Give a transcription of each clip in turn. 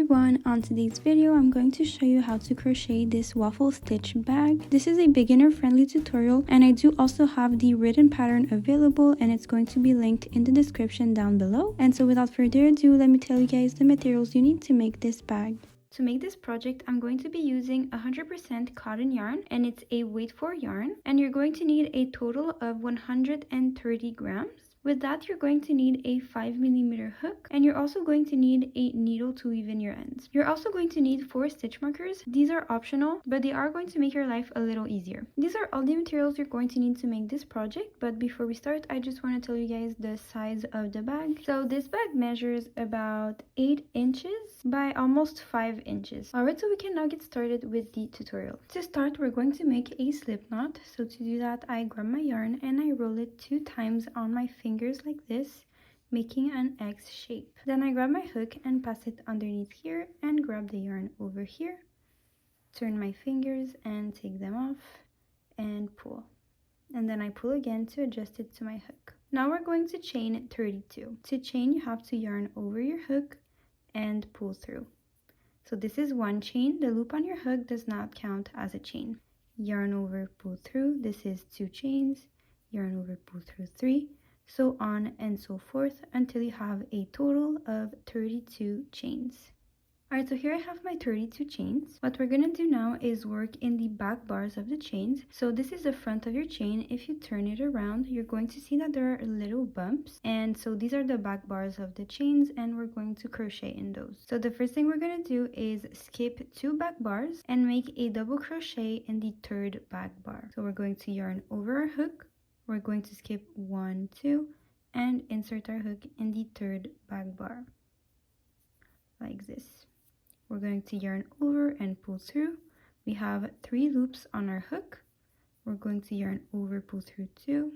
everyone, on today's video I'm going to show you how to crochet this waffle stitch bag. This is a beginner friendly tutorial and I do also have the written pattern available and it's going to be linked in the description down below. And so without further ado, let me tell you guys the materials you need to make this bag. To make this project, I'm going to be using 100% cotton yarn and it's a weight 4 yarn, and you're going to need a total of 130 grams. With that, you're going to need a 5mm hook, and you're also going to need a needle to weave in your ends. You're also going to need 4 stitch markers. These are optional, but they are going to make your life a little easier. These are all the materials you're going to need to make this project, but before we start, I just want to tell you guys the size of the bag. So this bag measures about 8 inches by almost 5 inches. Alright, so we can now get started with the tutorial. To start, we're going to make a slip knot. So to do that, I grab my yarn and I roll it 2 times on my fingers like this, making an X shape. Then I grab my hook and pass it underneath here and grab the yarn over here, turn my fingers and take them off and pull. And then I pull again to adjust it to my hook. Now we're going to chain 32. To chain, you have to yarn over your hook and pull through. So this is one chain. The loop on your hook does not count as a chain. Yarn over, pull through. This is 2 chains. Yarn over, pull through 3. So on and so forth until you have a total of 32 chains. Alright, so here I have my 32 chains. What we're gonna do now is work in the back bars of the chains. So this is the front of your chain. If you turn it around, you're going to see that there are little bumps. And so these are the back bars of the chains and we're going to crochet in those. So the first thing we're gonna do is skip 2 back bars and make a double crochet in the 3rd back bar. So we're going to yarn over our hook. We're going to skip 1, 2, and insert our hook in the 3rd back bar, like this. We're going to yarn over and pull through. We have 3 loops on our hook. We're going to yarn over, pull through 2,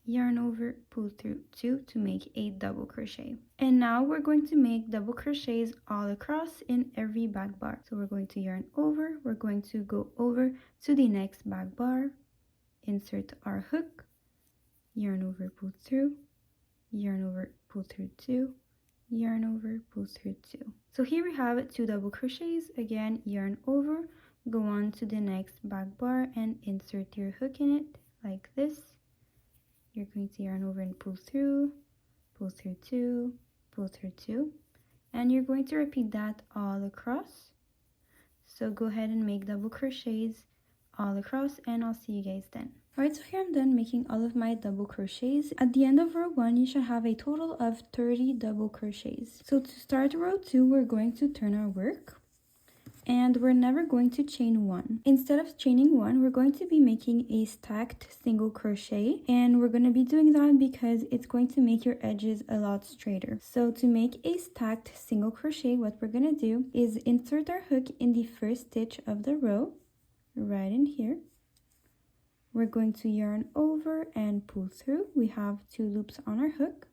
yarn over, pull through 2 to make a double crochet. And now we're going to make double crochets all across in every back bar. So we're going to yarn over, we're going to go over to the next back bar, insert our hook, yarn over, pull through, yarn over, pull through 2, yarn over, pull through 2. So here we have 2 double crochets. Again, yarn over, go on to the next back bar and insert your hook in it like this. You're going to yarn over and pull through 2, pull through 2, and you're going to repeat that all across. So go ahead and make double crochets all across and I'll see you guys then. Alright, so here I'm done making all of my double crochets. At the end of row 1, you should have a total of 30 double crochets. So to start row 2, we're going to turn our work and we're never going to chain 1. Instead of chaining 1, we're going to be making a stacked single crochet, and we're going to be doing that because it's going to make your edges a lot straighter. So to make a stacked single crochet, what we're going to do is insert our hook in the first stitch of the row, right in here. We're going to yarn over and pull through. We have 2 loops on our hook,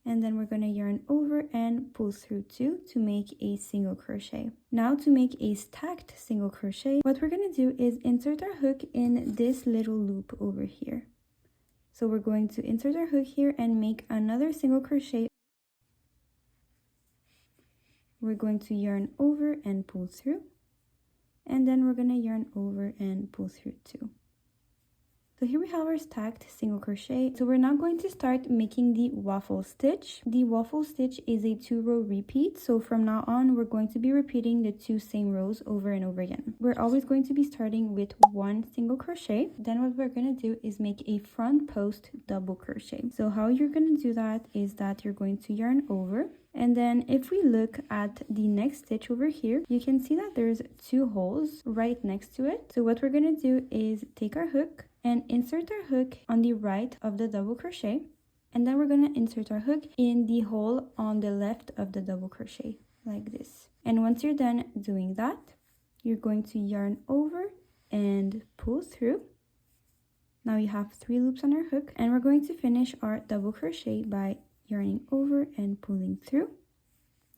and then we're going to yarn over and pull through 2 to make a single crochet. Now to make a stacked single crochet, what we're going to do is insert our hook in this little loop over here. So we're going to insert our hook here and make another single crochet. We're going to yarn over and pull through, and then we're going to yarn over and pull through 2. So here we have our stacked single crochet. So we're now going to start making the waffle stitch. The waffle stitch is a 2-row repeat. So from now on, we're going to be repeating the 2 same rows over and over again. We're always going to be starting with 1 single crochet. Then what we're going to do is make a front post double crochet. So how you're going to do that is that you're going to yarn over. And then if we look at the next stitch over here, you can see that there's 2 holes right next to it. So what we're going to do is take our hook and insert our hook on the right of the double crochet, and then we're going to insert our hook in the hole on the left of the double crochet like this. And once you're done doing that, you're going to yarn over and pull through. Now you have 3 loops on our hook, and we're going to finish our double crochet by yarning over and pulling through.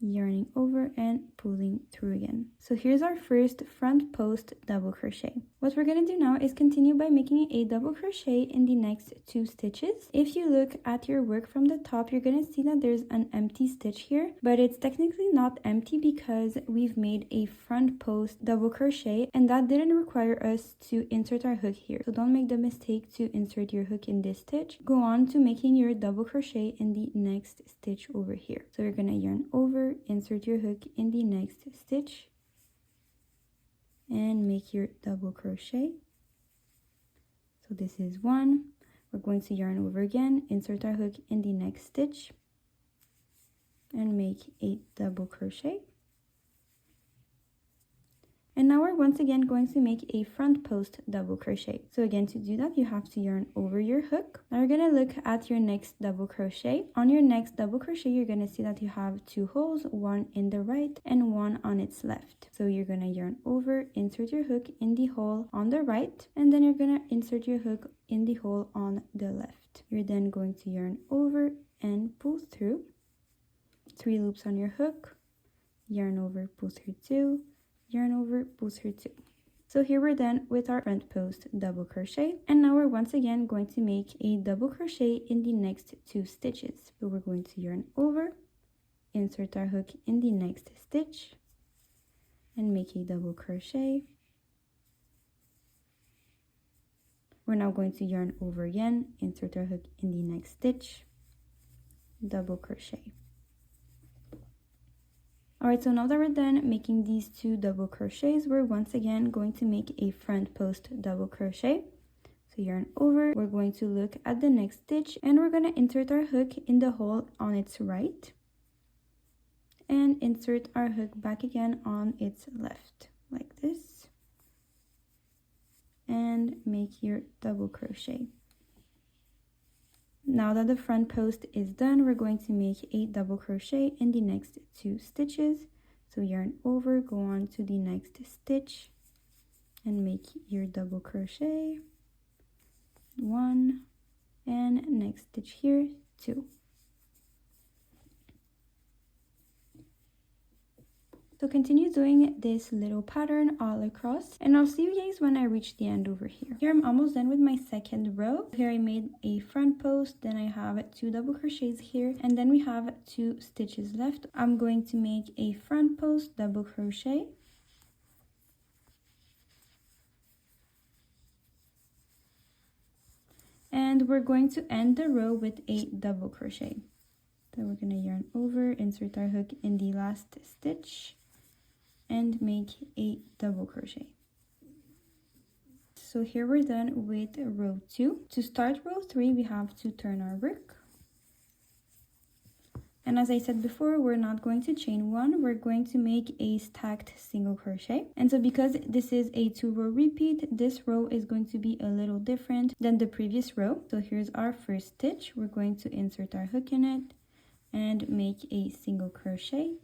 yarning over and pulling through again. So here's our first front post double crochet. What we're going to do now is continue by making a double crochet in the next 2 stitches. If you look at your work from the top, you're going to see that there's an empty stitch here, but it's technically not empty because we've made a front post double crochet, and that didn't require us to insert our hook here. So don't make the mistake to insert your hook in this stitch. Go on to making your double crochet in the next stitch over here. So you're going to yarn over, insert your hook in the next stitch, and make your double crochet. So this is 1. We're going to yarn over again, insert our hook in the next stitch, and make a double crochet. And now we're once again going to make a front post double crochet. So again, to do that, you have to yarn over your hook. Now you're going to look at your next double crochet. On your next double crochet, you're going to see that you have 2 holes, one in the right and one on its left. So you're going to yarn over, insert your hook in the hole on the right, and then you're going to insert your hook in the hole on the left. You're then going to yarn over and pull through. 3 loops on your hook, yarn over, pull through 2, yarn over, pull through 2. So here we're done with our front post double crochet, and now we're once again going to make a double crochet in the next 2 stitches. So we're going to yarn over, insert our hook in the next stitch, and make a double crochet. We're now going to yarn over again, insert our hook in the next stitch, double crochet. Alright, so now that we're done making these 2 double crochets, we're once again going to make a front post double crochet. So yarn over, we're going to look at the next stitch, and we're going to insert our hook in the hole on its right, and insert our hook back again on its left, like this, and make your double crochet. Now that the front post is done, we're going to make a double crochet in the next 2 stitches. So yarn over, go on to the next stitch, and make your double crochet. 1, and next stitch here, 2. So continue doing this little pattern all across, and I'll see you guys when I reach the end over here. Here I'm almost done with my second row. Here I made a front post, then I have 2 double crochets here, and then we have 2 stitches left. I'm going to make a front post double crochet, and we're going to end the row with a double crochet. So we're going to yarn over, insert our hook in the last stitch, and make a double crochet. So here we're done with row 2. To start row 3, we have to turn our work. And as I said before, we're not going to chain 1, we're going to make a stacked single crochet. And so because this is a 2-row repeat, this row is going to be a little different than the previous row. So here's our first stitch. We're going to insert our hook in it and make a single crochet.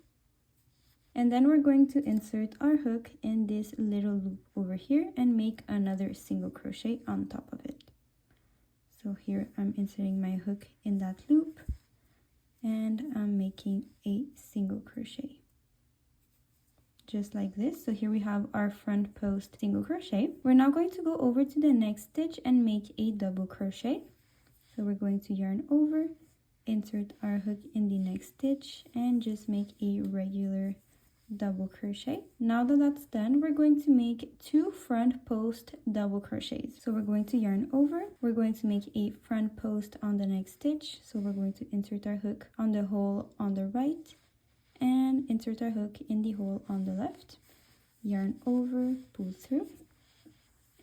And then we're going to insert our hook in this little loop over here and make another single crochet on top of it. So here I'm inserting my hook in that loop, and I'm making a single crochet. Just like this. So here we have our front post single crochet. We're now going to go over to the next stitch and make a double crochet. So we're going to yarn over, insert our hook in the next stitch, and just make a regular double crochet. Now that that's done, we're going to make 2 front post double crochets. So we're going to yarn over, we're going to make a front post on the next stitch. So we're going to insert our hook on the hole on the right and insert our hook in the hole on the left, yarn over, pull through,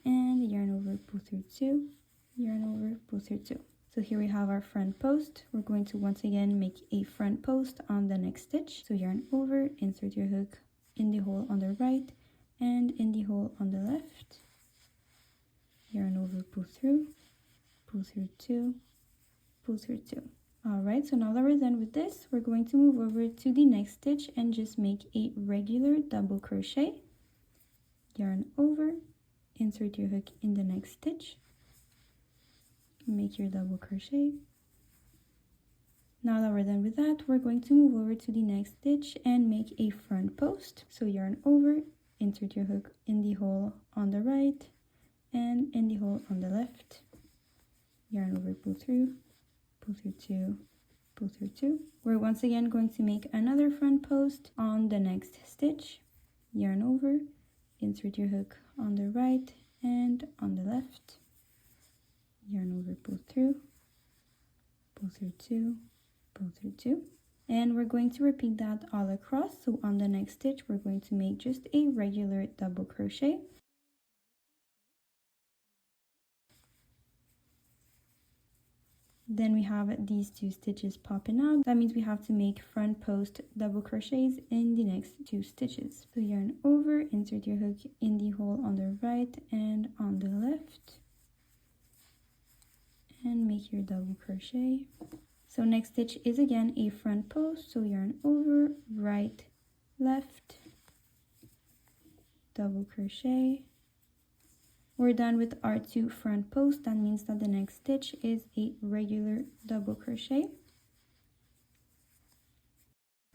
and yarn over, pull through 2, yarn over, pull through 2. So here we have our front post. We're going to once again make a front post on the next stitch. So yarn over, insert your hook in the hole on the right and in the hole on the left. Yarn over, pull through 2, pull through 2. Alright, so now that we're done with this, we're going to move over to the next stitch and just make a regular double crochet. Yarn over, insert your hook in the next stitch, make your double crochet. Now that we're done with that, we're going to move over to the next stitch and make a front post. So yarn over, insert your hook in the hole on the right and in the hole on the left. Yarn over, pull through 2, pull through 2. We're once again going to make another front post on the next stitch. Yarn over, insert your hook on the right and on the left. Yarn over, pull through 2, pull through 2. And we're going to repeat that all across. So on the next stitch, we're going to make just a regular double crochet. Then we have these 2 stitches popping out. That means we have to make front post double crochets in the next 2 stitches. So yarn over, insert your hook in the hole on the right and on the left, and make your double crochet. So next stitch is again a front post, so yarn over, right, left, double crochet. We're done with our 2 front posts. That means that the next stitch is a regular double crochet.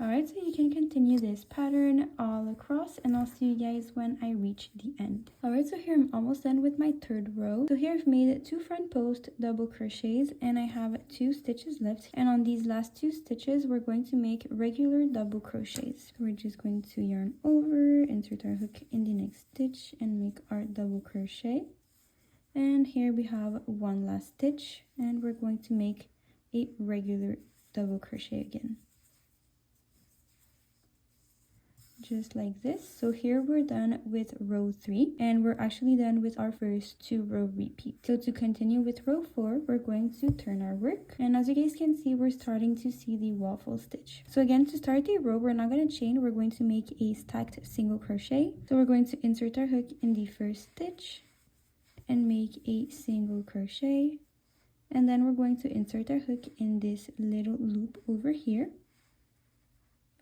Alright, so you can continue this pattern all across, and I'll see you guys when I reach the end. Alright, so here I'm almost done with my 3rd row. So here I've made 2 front post double crochets and I have 2 stitches left. And on these last 2 stitches, we're going to make regular double crochets. So we're just going to yarn over, insert our hook in the next stitch and make our double crochet. And here we have 1 last stitch and we're going to make a regular double crochet again. Just like this. So here we're done with row 3 and we're actually done with our first 2 row repeat. So to continue with row 4, we're going to turn our work, and as you guys can see, we're starting to see the waffle stitch. So again, to start a row, we're not going to chain, we're going to make a stacked single crochet. So we're going to insert our hook in the first stitch and make a single crochet, and then we're going to insert our hook in this little loop over here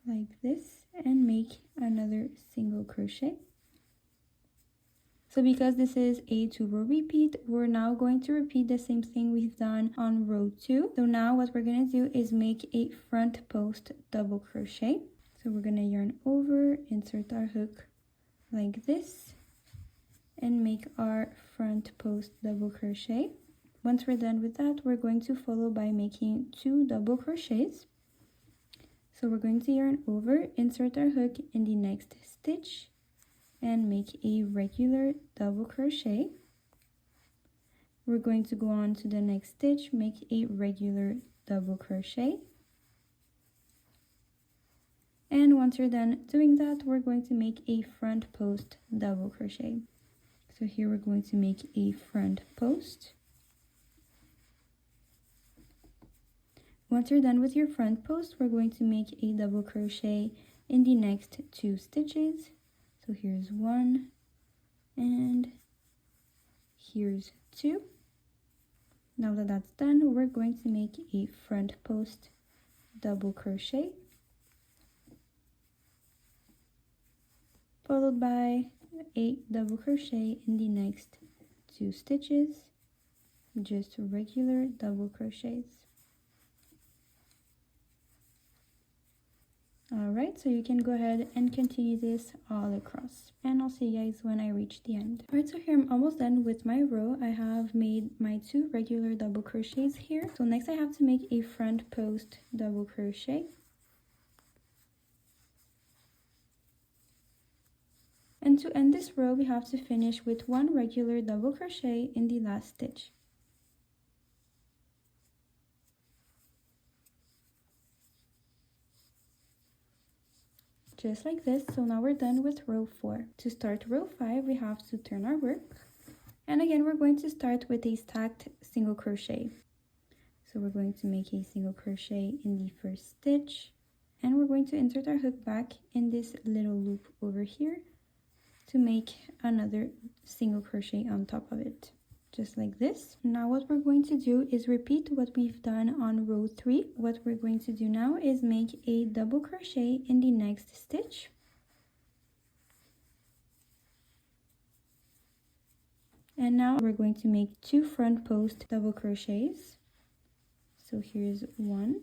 like this and make another single crochet. So because this is a 2 row repeat, we're now going to repeat the same thing we've done on row 2. So now what we're going to do is make a front post double crochet. So we're going to yarn over, insert our hook like this and make our front post double crochet. Once we're done with that, we're going to follow by making 2 double crochets. So we're going to yarn over, insert our hook in the next stitch and make a regular double crochet. We're going to go on to the next stitch, make a regular double crochet. And once you're done doing that, we're going to make a front post double crochet. So here we're going to make a front post. Once you're done with your front post, we're going to make a double crochet in the next 2 stitches. So here's 1 and here's 2. Now that that's done, we're going to make a front post double crochet, followed by a double crochet in the next 2 stitches, just regular double crochets. Alright, so you can go ahead and continue this all across, and I'll see you guys when I reach the end. Alright, so here I'm almost done with my row. I have made my 2 regular double crochets here. So next I have to make a front post double crochet. And to end this row, we have to finish with 1 regular double crochet in the last stitch. Just like this. So now we're done with row 4. To start row 5, we have to turn our work. And again, we're going to start with a stacked single crochet. So we're going to make a single crochet in the first stitch. And we're going to insert our hook back in this little loop over here to make another single crochet on top of it. Just like this. Now what we're going to do is repeat what we've done on row 3. What we're going to do now is make a double crochet in the next stitch. And now we're going to make 2 front post double crochets. So here's 1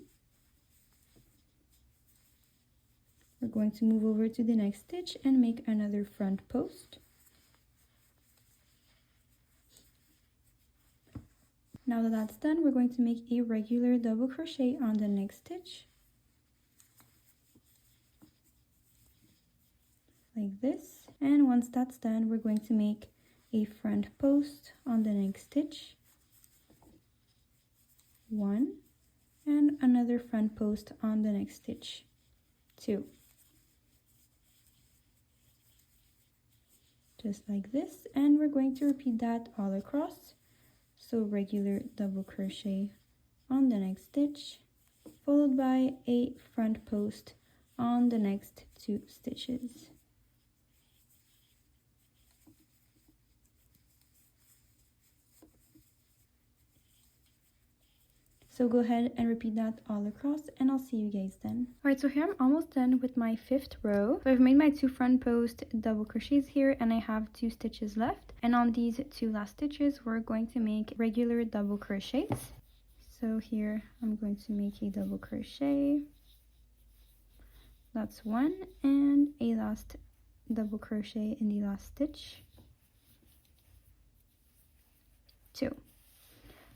we're going to move over to the next stitch and make another front post. Now that that's done, we're going to make a regular double crochet on the next stitch, like this. And once that's done, we're going to make a front post on the next stitch, 1, and another front post on the next stitch, 2. Just like this, and we're going to repeat that all across. So regular double crochet on the next stitch, followed by a front post on the next 2 stitches. So go ahead and repeat that all across, and I'll see you guys then. Alright, so here I'm almost done with my 5th row. So I've made my 2 front post double crochets here, and I have 2 stitches left. And on these 2 last stitches, we're going to make regular double crochets. So here I'm going to make a double crochet. That's 1, and a last double crochet in the last stitch, 2.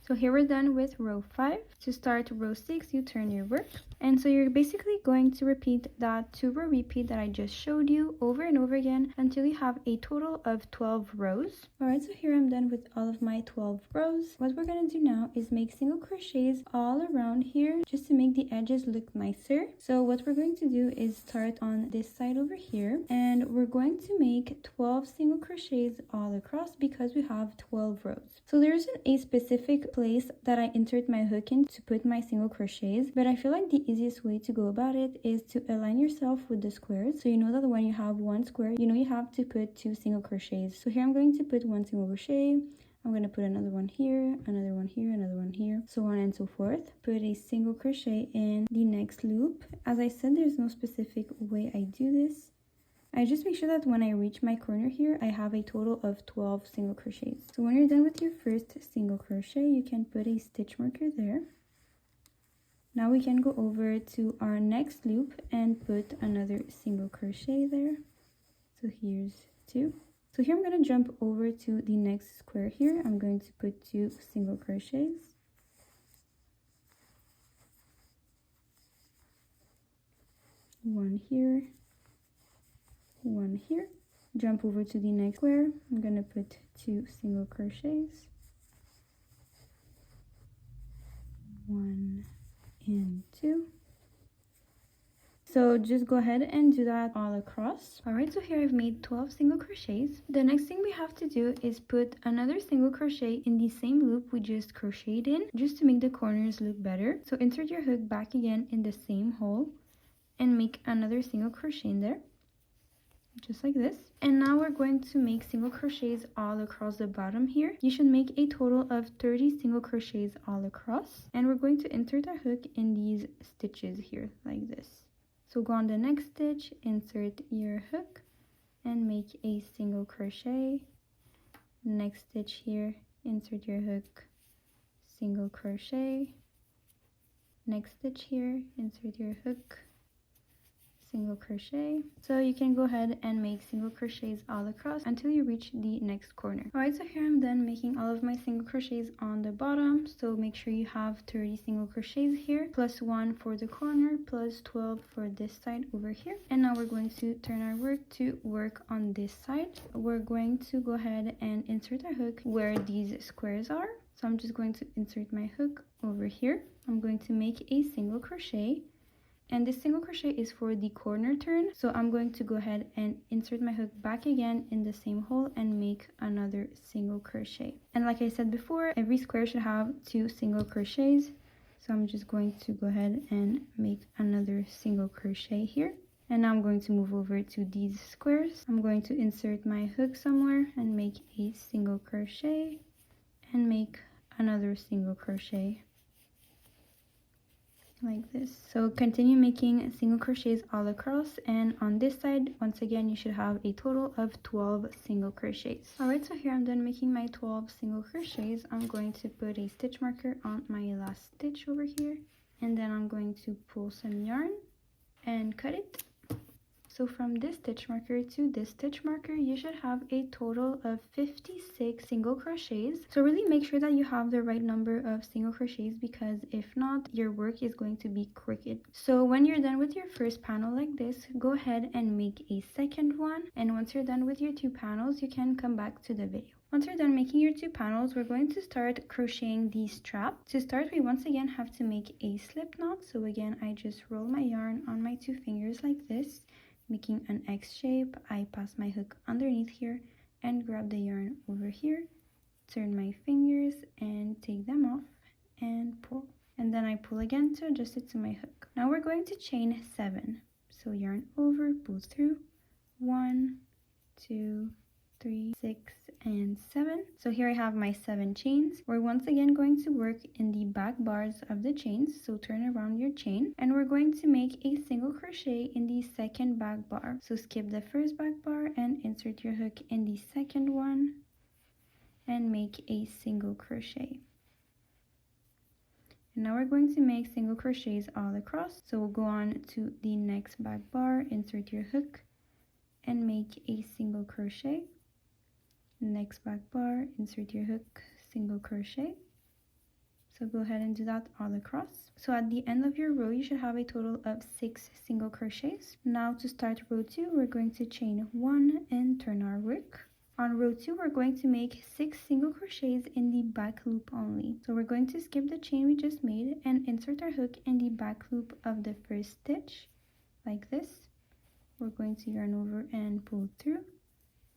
So here we're done with row 5. To start row 6, you turn your work. And so you're basically going to repeat that 2-row repeat that I just showed you over and over again until you have a total of 12 rows. Alright, so here I'm done with all of my 12 rows. What we're going to do now is make single crochets all around here just to make the edges look nicer. So what we're going to do is start on this side over here, and we're going to make 12 single crochets all across because we have 12 rows. So there isn't a specific place that I insert my hook in to put my single crochets, but I feel like the easiest way to go about it is to align yourself with the squares. So you know that when you have one square, you know you have to put 2 single crochets. So here I'm going to put 1 single crochet, I'm going to put another one here, another one here, another one here, so on and so forth. Put a single crochet in the next loop. As I said, there's no specific way I do this. I just make sure that when I reach my corner here, I have a total of 12 single crochets. So when you're done with your first single crochet, you can put a stitch marker there. Now we can go over to our next loop and put another single crochet there. So here's 2. So here I'm going to jump over to the next square here. I'm going to put 2 single crochets. One here, one here. Jump over to the next square. I'm going to put 2 single crochets. 1 and 2. So just go ahead and do that all across. Alright, so here I've made 12 single crochets. The next thing we have to do is put another single crochet in the same loop we just crocheted in, just to make the corners look better. So insert your hook back again in the same hole and make another single crochet in there, just like this. And now we're going to make single crochets all across the bottom here. You should make a total of 30 single crochets all across, and we're going to insert our hook in these stitches here, like this. So go on the next stitch, insert your hook, and make a single crochet. Next stitch here, insert your hook, single crochet. Next stitch here, insert your hook, single crochet. So you can go ahead and make single crochets all across until you reach the next corner. Alright, so here I'm done making all of my single crochets on the bottom. So make sure you have 30 single crochets here, plus 1 for the corner, plus 12 for this side over here. And now we're going to turn our work to work on this side. We're going to go ahead and insert our hook where these squares are. So I'm just going to insert my hook over here. I'm going to make a single crochet, and this single crochet is for the corner turn. So I'm going to go ahead and insert my hook back again in the same hole and make another single crochet. And like I said before, every square should have 2 single crochets. So I'm just going to go ahead and make another single crochet here. And now I'm going to move over to these squares. I'm going to insert my hook somewhere and make a single crochet and make another single crochet, like this. So continue making single crochets all across, and on this side, once again, you should have a total of 12 single crochets. Alright, so here I'm done making my 12 single crochets. I'm going to put a stitch marker on my last stitch over here, and then I'm going to pull some yarn and cut it. So from this stitch marker to this stitch marker, you should have a total of 56 single crochets. So really make sure that you have the right number of single crochets, because if not, your work is going to be crooked. So when you're done with your first panel like this, go ahead and make a second one. And once you're done with your 2 panels, you can come back to the video. Once you're done making your 2 panels, we're going to start crocheting the strap. To start, we once again have to make a slip knot. So again, I just roll my yarn on my 2 fingers like this, making an X shape. I pass my hook underneath here and grab the yarn over here, turn my fingers and take them off and pull. And then I pull again to adjust it to my hook. Now we're going to chain 7. So yarn over, pull through, 1, 2, 3, 6, and 7. So here I have my 7 chains. We're once again going to work in the back bars of the chains. So turn around your chain and we're going to make a single crochet in the second back bar. So skip the first back bar and insert your hook in the second one and make a single crochet. And now we're going to make single crochets all across. So we'll go on to the next back bar, insert your hook and make a single crochet. Next back bar, insert your hook, single crochet. So go ahead and do that all across. So at the end of your row, you should have a total of 6 single crochets. Now to start row 2, we're going to chain 1 and turn our work. On row 2, we're going to make 6 single crochets in the back loop only. So we're going to skip the chain we just made and insert our hook in the back loop of the first stitch, like this. We're going to yarn over and pull through,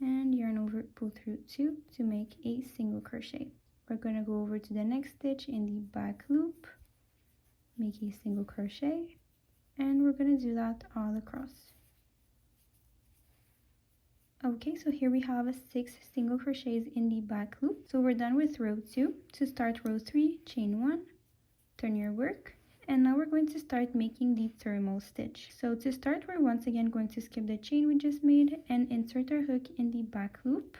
and yarn over, pull through 2 to make a single crochet. We're going to go over to the next stitch in the back loop, make a single crochet, and we're going to do that all across. Okay, so here we have 6 single crochets in the back loop. So we're done with row 2. To start row 3, chain 1, turn your work, and now we're going to start making the thermal stitch. So to start, we're once again going to skip the chain we just made and insert our hook in the back loop.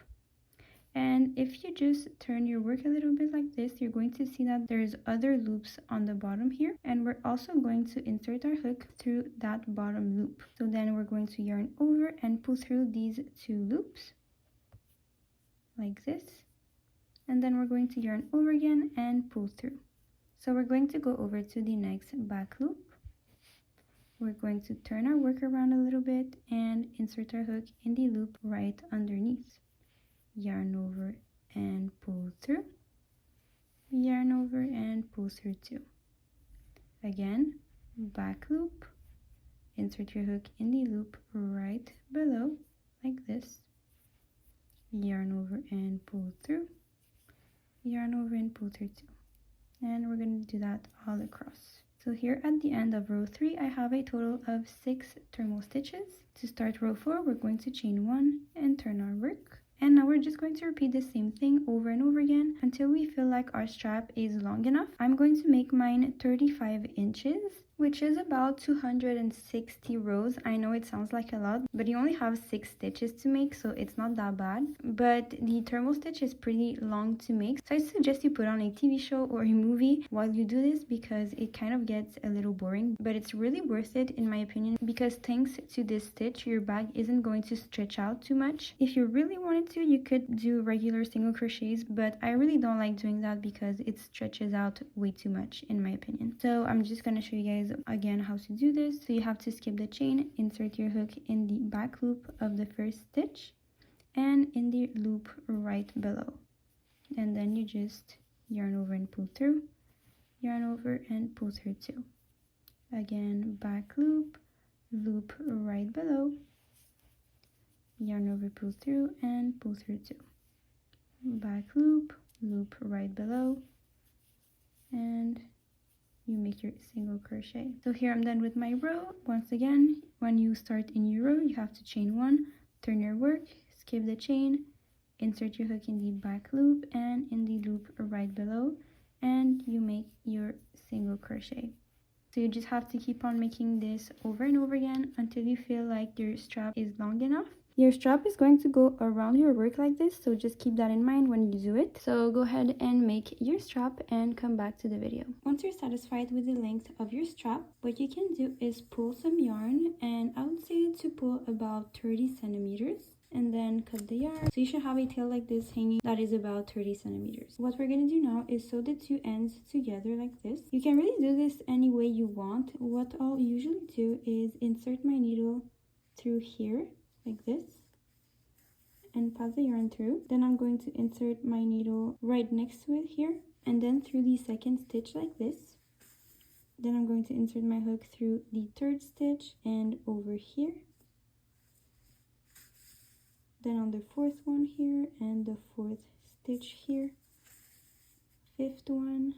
And if you just turn your work a little bit like this, you're going to see that there's other loops on the bottom here, and we're also going to insert our hook through that bottom loop. So then we're going to yarn over and pull through these 2 loops like this, and then we're going to yarn over again and pull through. So we're going to go over to the next back loop. We're going to turn our work around a little bit and insert our hook in the loop right underneath. Yarn over and pull through, yarn over and pull through 2. Again, back loop, insert your hook in the loop right below, like this. Yarn over and pull through, yarn over and pull through 2. And we're going to do that all across. So here at the end of row 3, I have a total of 6 thermal stitches. To start row 4, we're going to chain 1 and turn our work. And now we're just going to repeat the same thing over and over again until we feel like our strap is long enough. I'm going to make mine 35 inches, which is about 260 rows. I know it sounds like a lot, but you only have 6 stitches to make, so it's not that bad. But the thermal stitch is pretty long to make, so I suggest you put on a TV show or a movie while you do this, because it kind of gets a little boring. But it's really worth it in my opinion, because thanks to this stitch, your bag isn't going to stretch out too much. If you really wanted to, you could do regular single crochets, but I really don't like doing that because it stretches out way too much in my opinion. So I'm just going to show you guys again how to do this. So you have to skip the chain, insert your hook in the back loop of the first stitch and in the loop right below, and then you just yarn over and pull through, yarn over and pull through 2. Again, back loop, loop right below, yarn over, pull through and pull through 2. Back loop, loop right below, and you make your single crochet. So here I'm done with my row. Once again, when you start in your row, you have to chain 1, turn your work, skip the chain, insert your hook in the back loop and in the loop right below, and you make your single crochet. So you just have to keep on making this over and over again until you feel like your strap is long enough. Your strap is going to go around your work like this, so just keep that in mind when you do it. So go ahead and make your strap and come back to the video. Once you're satisfied with the length of your strap, what you can do is pull some yarn, and I would say to pull about 30 centimeters. And then cut the yarn. So you should have a tail like this hanging that is about 30 centimeters. What we're going to do now is sew the two ends together like this. You can really do this any way you want. What I'll usually do is insert my needle through here like this and pass the yarn through. Then I'm going to insert my needle right next to it here, and then through the second stitch like this. Then I'm going to insert my hook through the third stitch and over here. Then on the fourth one here, and the fourth stitch here, fifth one,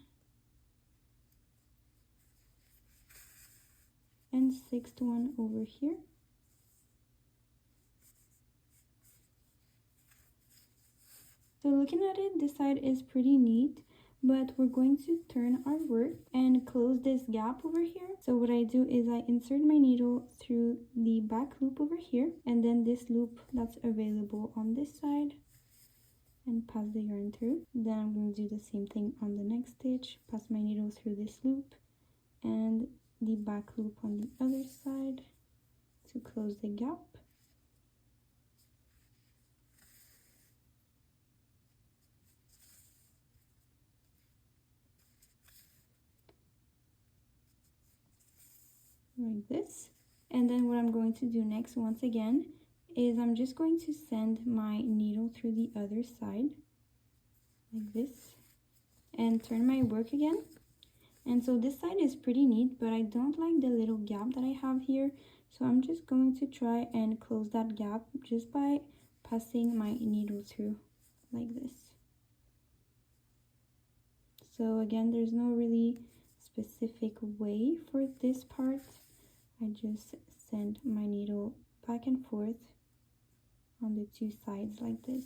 and sixth one over here. So looking at it, this side is pretty neat, but we're going to turn our work and close this gap over here. So what I do is I insert my needle through the back loop over here, and then this loop that's available on this side, and pass the yarn through. Then I'm going to do the same thing on the next stitch, pass my needle through this loop and the back loop on the other side to close the gap. Like this. And then what I'm going to do next, once again, is I'm just going to send my needle through the other side like this and turn my work again. And so this side is pretty neat, but I don't like the little gap that I have here, so I'm just going to try and close that gap just by passing my needle through like this. So again, there's no really specific way for this part. I just send my needle back and forth on the two sides like this.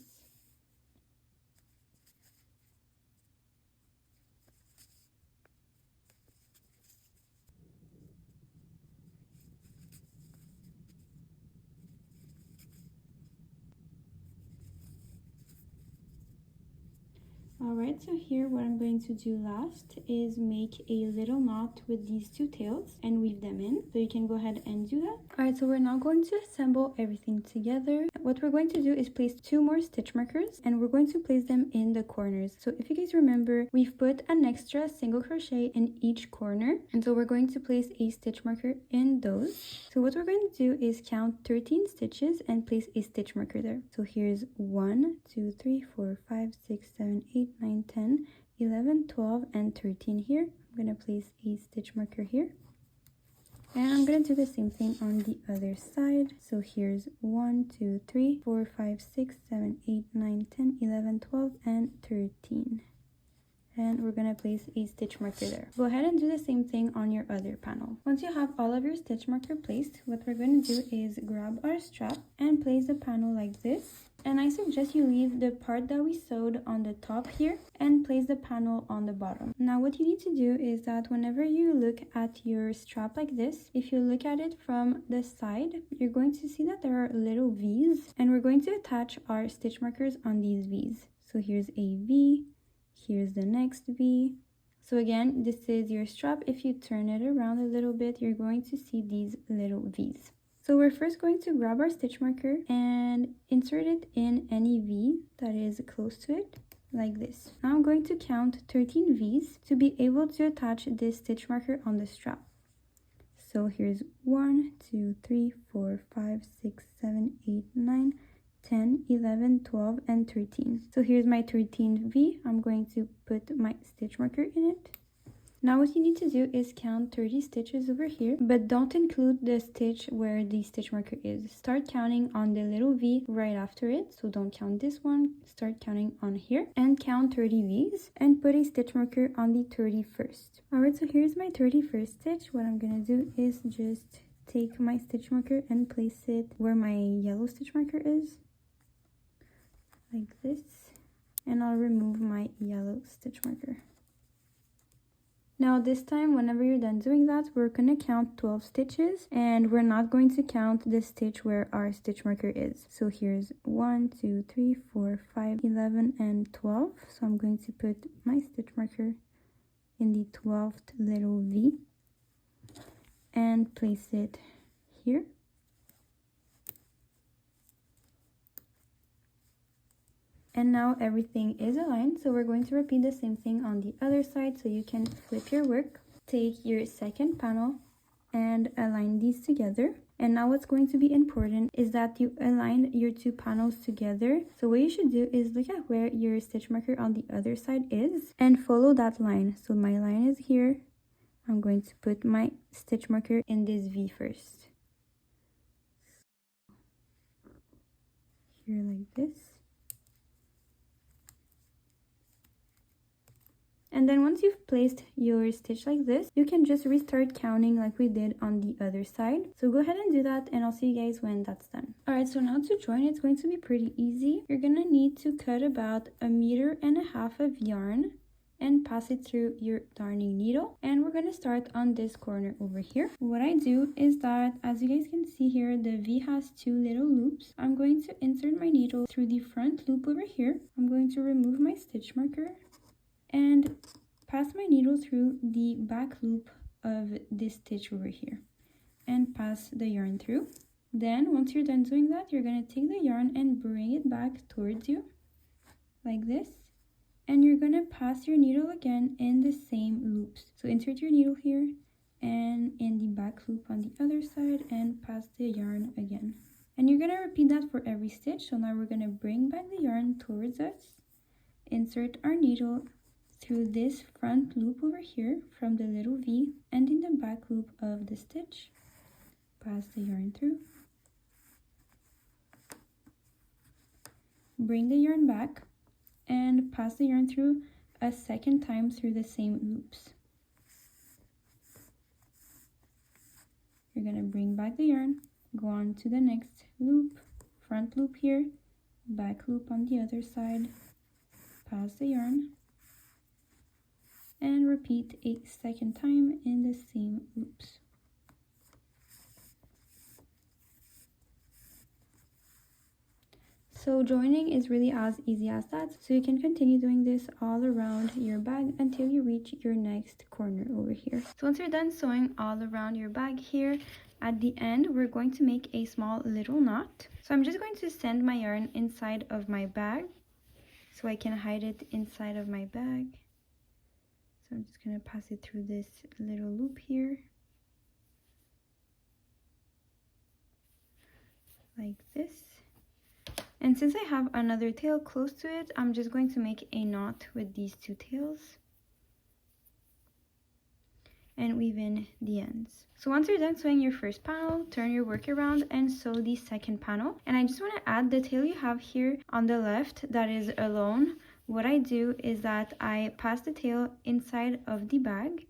Alright, so here what I'm going to do last is make a little knot with these two tails and weave them in. So you can go ahead and do that. Alright, so we're now going to assemble everything together. What we're going to do is place two more stitch markers, and we're going to place them in the corners. So if you guys remember, we've put an extra single crochet in each corner, and so we're going to place a stitch marker in those. So what we're going to do is count 13 stitches and place a stitch marker there. So here's 1, 2, 3, 4, 5, 6, 7, 8, 9, 10, 11, 12, and 13 here. I'm going to place a stitch marker here. And I'm going to do the same thing on the other side. So here's 1, 2, 3, 4, 5, 6, 7, 8, 9, 10, 11, 12, and 13. And we're going to place a stitch marker there. Go ahead and do the same thing on your other panel. Once you have all of your stitch marker placed, what we're going to do is grab our strap and place the panel like this. And I suggest you leave the part that we sewed on the top here and place the panel on the bottom. Now what you need to do is that whenever you look at your strap like this, if you look at it from the side, you're going to see that there are little V's, and we're going to attach our stitch markers on these V's. So here's a V, here's the next V. So again, this is your strap. If you turn it around a little bit, you're going to see these little V's. So we're first going to grab our stitch marker and insert it in any V that is close to it, like this. Now I'm going to count 13 V's to be able to attach this stitch marker on the strap. So here's 1, 2, 3, 4, 5, 6, 7, 8, 9, 10, 11, 12, and 13. So here's my 13th V. I'm going to put my stitch marker in it. Now what you need to do is count 30 stitches over here, but don't include the stitch where the stitch marker is. Start counting on the little V right after it, so don't count this one. Start counting on here and count 30 V's and put a stitch marker on the 31st. Alright, so here's my 31st stitch. What I'm gonna do is just take my stitch marker and place it where my yellow stitch marker is, like this, and I'll remove my yellow stitch marker. Now this time, whenever you're done doing that, we're going to count 12 stitches, and we're not going to count the stitch where our stitch marker is. So here's 1, 2, 3, 4, 5, 11, and 12. So I'm going to put my stitch marker in the 12th little V and place it here. And now everything is aligned, so we're going to repeat the same thing on the other side. So you can flip your work, take your second panel and align these together. And now what's going to be important is that you align your two panels together. So what you should do is look at where your stitch marker on the other side is and follow that line. So my line is here. I'm going to put my stitch marker in this V first. Here like this. And then once you've placed your stitch like this, you can just restart counting like we did on the other side. So go ahead and do that, and I'll see you guys when that's done. Alright, so now to join, it's going to be pretty easy. You're gonna need to cut about 1.5 meters of yarn and pass it through your darning needle. And we're gonna start on this corner over here. What I do is that, as you guys can see here, the V has 2 little loops. I'm going to insert my needle through the front loop over here. I'm going to remove my stitch marker and pass my needle through the back loop of this stitch over here and pass the yarn through. Then once you're done doing that, you're going to take the yarn and bring it back towards you like this, and you're going to pass your needle again in the same loops. So insert your needle here and in the back loop on the other side and pass the yarn again. And you're going to repeat that for every stitch. So now we're going to bring back the yarn towards us, insert our needle through this front loop over here from the little V and in the back loop of the stitch, pass the yarn through, bring the yarn back and pass the yarn through a second time through the same loops. You're going to bring back the yarn, go on to the next loop, front loop here, back loop on the other side, pass the yarn, and repeat a second time in the same loops. So joining is really as easy as that. So you can continue doing this all around your bag until you reach your next corner over here. So once you're done sewing all around your bag here, at the end, we're going to make a small little knot. So I'm just going to send my yarn inside of my bag so I can hide it inside of my bag. So I'm just going to pass it through this little loop here, like this. And since I have another tail close to it, I'm just going to make a knot with these two tails and weave in the ends. So once you're done sewing your first panel, turn your work around and sew the second panel. And I just want to add the tail you have here on the left that is alone. What I do is that I pass the tail inside of the bag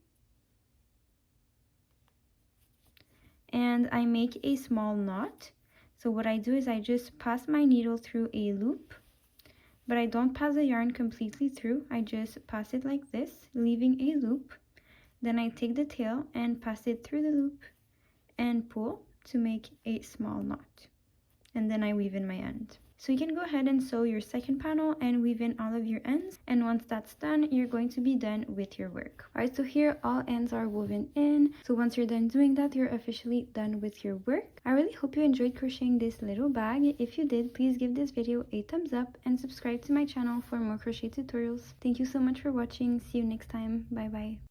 and I make a small knot. So what I do is I just pass my needle through a loop, but I don't pass the yarn completely through. I just pass it like this, leaving a loop. Then I take the tail and pass it through the loop and pull to make a small knot. And then I weave in my end. So you can go ahead and sew your second panel and weave in all of your ends. And once that's done, you're going to be done with your work. Alright, so here all ends are woven in. So once you're done doing that, you're officially done with your work. I really hope you enjoyed crocheting this little bag. If you did, please give this video a thumbs up and subscribe to my channel for more crochet tutorials. Thank you so much for watching. See you next time. Bye bye.